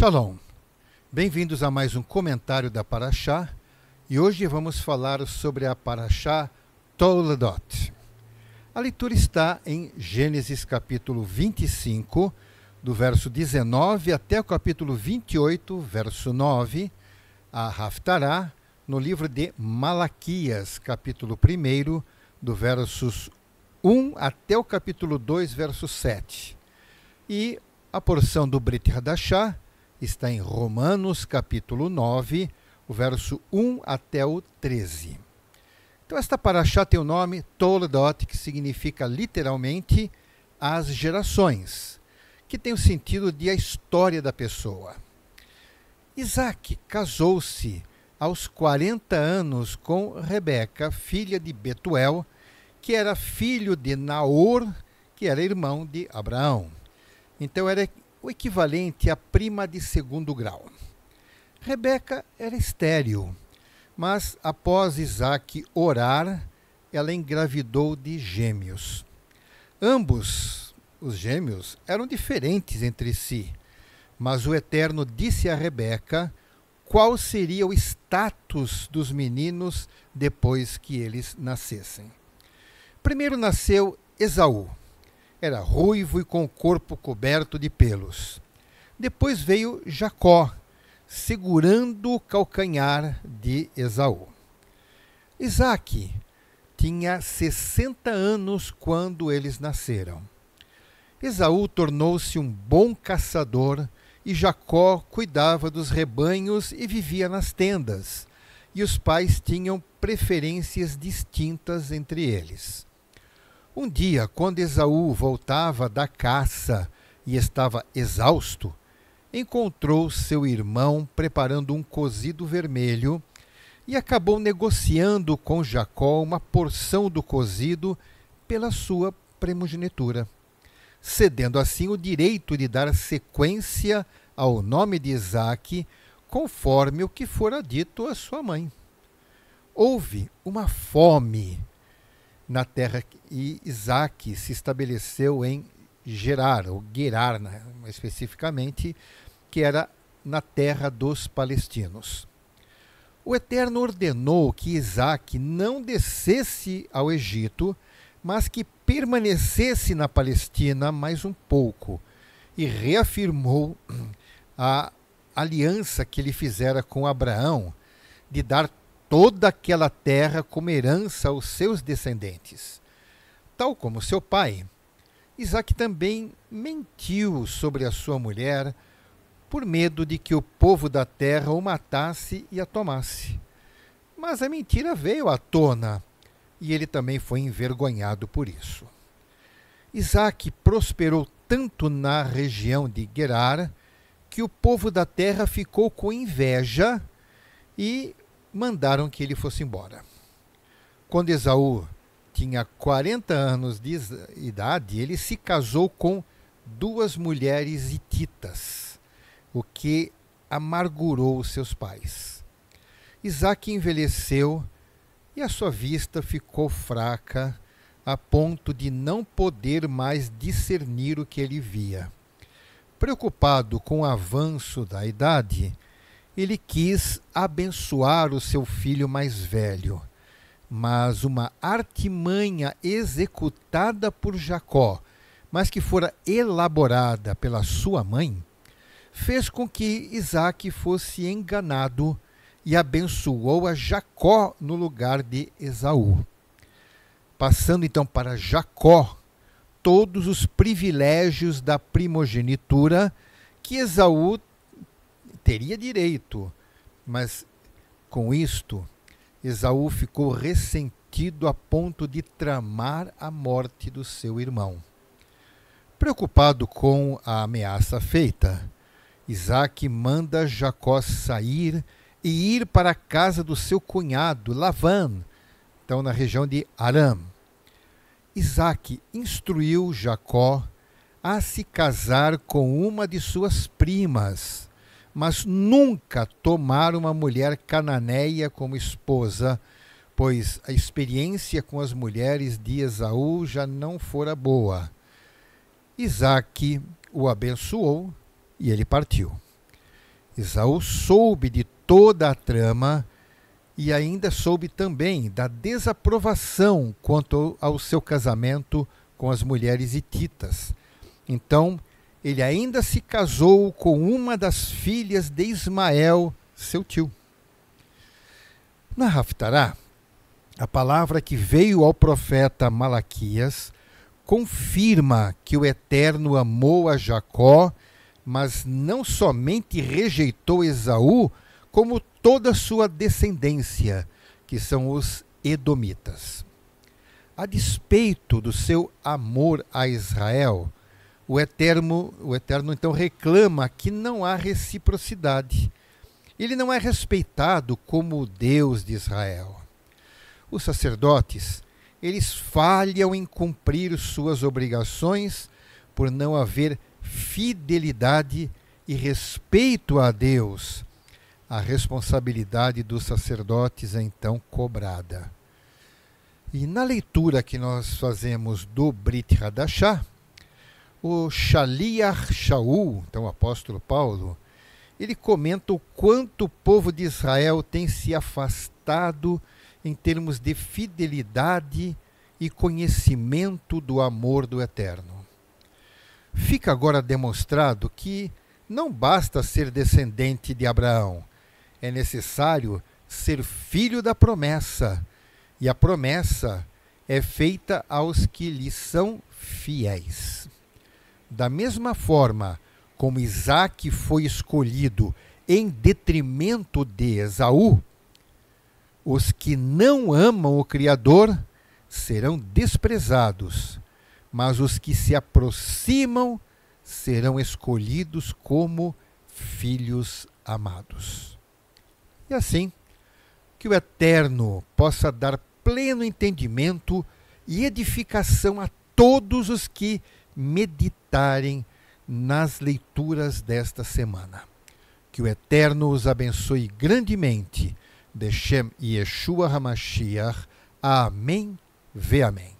Shalom, bem-vindos a mais um comentário da Parashá e hoje vamos falar sobre a Parashá Toledot. A leitura está em Gênesis capítulo 25, do verso 19 até o capítulo 28, verso 9, a Haftará, no livro de Malaquias, capítulo 1, do versos 1 até o capítulo 2, verso 7. E a porção do Brit Hadashah está em Romanos, capítulo 9, o verso 1 até o 13. Então, esta Parashá tem o nome Toledot, que significa literalmente as gerações, que tem o sentido de a história da pessoa. Isaac casou-se aos 40 anos com Rebeca, filha de Betuel, que era filho de Naor, que era irmão de Abraão. Então, era o equivalente à prima de segundo grau. Rebeca era estéril, mas após Isaac orar, ela engravidou de gêmeos. Ambos, os gêmeos, eram diferentes entre si, mas o Eterno disse a Rebeca qual seria o status dos meninos depois que eles nascessem. Primeiro nasceu Esaú. Era ruivo e com o corpo coberto de pelos. Depois veio Jacó, segurando o calcanhar de Esaú. Isaac tinha 60 anos quando eles nasceram. Esaú tornou-se um bom caçador e Jacó cuidava dos rebanhos e vivia nas tendas, e os pais tinham preferências distintas entre eles. Um dia, quando Esaú voltava da caça e estava exausto, encontrou seu irmão preparando um cozido vermelho e acabou negociando com Jacó uma porção do cozido pela sua primogenitura, cedendo assim o direito de dar sequência ao nome de Isaque, conforme o que fora dito à sua mãe. Houve uma fome na terra e Isaque se estabeleceu em Gerar, ou Gerar, especificamente, que era na terra dos palestinos. O Eterno ordenou que Isaque não descesse ao Egito, mas que permanecesse na Palestina mais um pouco, e reafirmou a aliança que ele fizera com Abraão de dar toda aquela terra como herança aos seus descendentes. Tal como seu pai, Isaque também mentiu sobre a sua mulher por medo de que o povo da terra o matasse e a tomasse. Mas a mentira veio à tona e ele também foi envergonhado por isso. Isaque prosperou tanto na região de Gerar que o povo da terra ficou com inveja e mandaram que ele fosse embora. Quando Esaú tinha 40 anos de idade, ele se casou com 2 mulheres hititas, o que amargurou seus pais. Isaque envelheceu e a sua vista ficou fraca, a ponto de não poder mais discernir o que ele via. Preocupado com o avanço da idade, ele quis abençoar o seu filho mais velho, mas uma artimanha executada por Jacó, mas que fora elaborada pela sua mãe, fez com que Isaque fosse enganado e abençoou a Jacó no lugar de Esaú, passando então para Jacó todos os privilégios da primogenitura que Esaú teria direito, mas com isto Esaú ficou ressentido a ponto de tramar a morte do seu irmão. Preocupado com a ameaça feita, Isaque manda Jacó sair e ir para a casa do seu cunhado Lavã, então na região de Aram. Isaque instruiu Jacó a se casar com uma de suas primas, mas nunca tomar uma mulher cananeia como esposa, pois a experiência com as mulheres de Esaú já não fora boa. Isaque o abençoou e ele partiu. Esaú soube de toda a trama e ainda soube também da desaprovação quanto ao seu casamento com as mulheres hititas. Então, ele ainda se casou com uma das filhas de Ismael, seu tio. Na Haftará, a palavra que veio ao profeta Malaquias confirma que o Eterno amou a Jacó, mas não somente rejeitou Esaú, como toda a sua descendência, que são os edomitas. A despeito do seu amor a Israel, o Eterno então reclama que não há reciprocidade. Ele não é respeitado como o Deus de Israel. Os sacerdotes, eles falham em cumprir suas obrigações por não haver fidelidade e respeito a Deus. A responsabilidade dos sacerdotes é então cobrada. E na leitura que nós fazemos do Brit Hadashah, o Shaliach Shaul, então o apóstolo Paulo, ele comenta o quanto o povo de Israel tem se afastado em termos de fidelidade e conhecimento do amor do Eterno. Fica agora demonstrado que não basta ser descendente de Abraão, é necessário ser filho da promessa, e a promessa é feita aos que lhe são fiéis. Da mesma forma como Isaque foi escolhido em detrimento de Esaú, os que não amam o Criador serão desprezados, mas os que se aproximam serão escolhidos como filhos amados. E assim, que o Eterno possa dar pleno entendimento e edificação a todos os que meditarem nas leituras desta semana. Que o Eterno os abençoe grandemente. Beshem Yeshua HaMashiach. Amém. Ve amém.